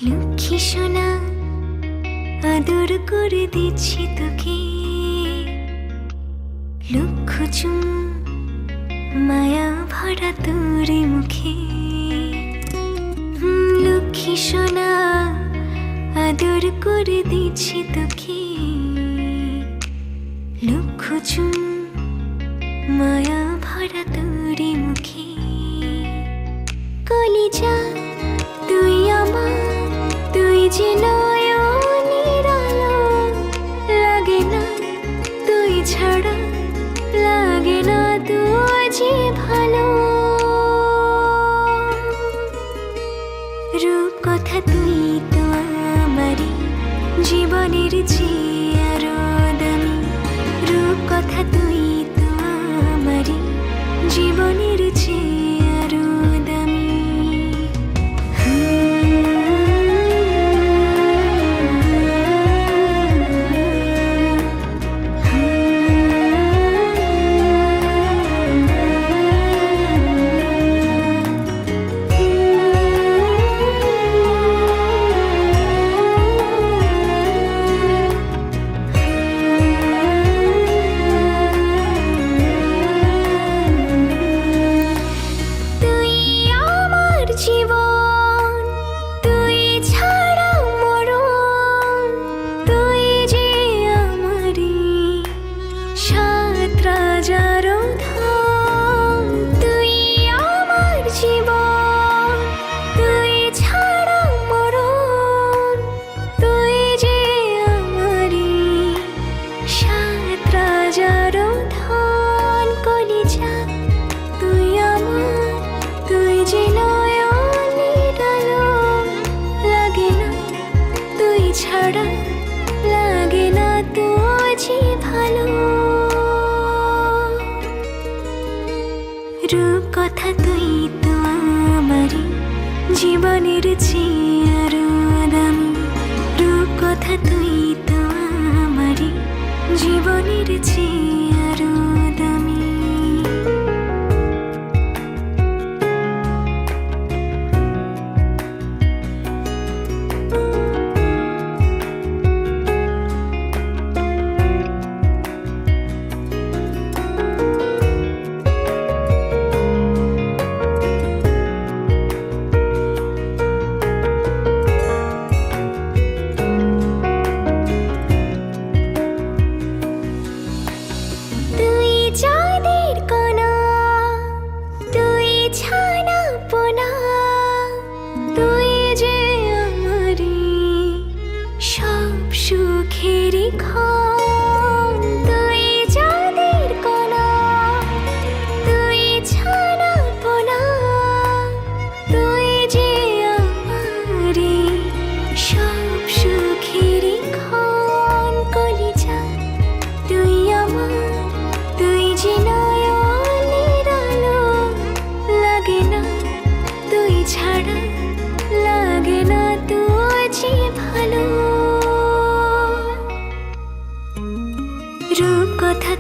লক্ষ্মী সোনা আদর করে দিচ্ছি তোকে, লক্ষ চুম মায়া ভরা তোর মুখে। লক্ষ্মী সোনা আদর করে দিচ্ছি তোকে, লক্ষ চুম মায়া ভরা তোর মুখে। কলিজা তুই আমার, তুই যে নয়নের আলো, লাগে না তুই ছাড়া, লাগে না তুই যে ভালো। রূপ কথা তুই তো আমারই জীবনের চেয়ে আরো দামি, রূপ কথা তুই তো আমারই জীবনের চেয়ে আরো দামি। ছাড়া লাগে না তুই যে ভালো। রূপ কথা তুই তো আমারই জীবনের চেয়ে আরো দামি, রূপ কথা তুই তো আমারই জীবনের চেয়ে আরো দামি। সুখেরি ক্ষণ তুই চাঁদের কোনা, তুই ছানা পোনা, তুই যে আমারি সব সুখেরি ক্ষণ। কলিজা তুই আমার, তুই যে নয়নের আলো, লাগে না তুই ছাড়া, লাগে না তুই যে ভালো। রূপ কথা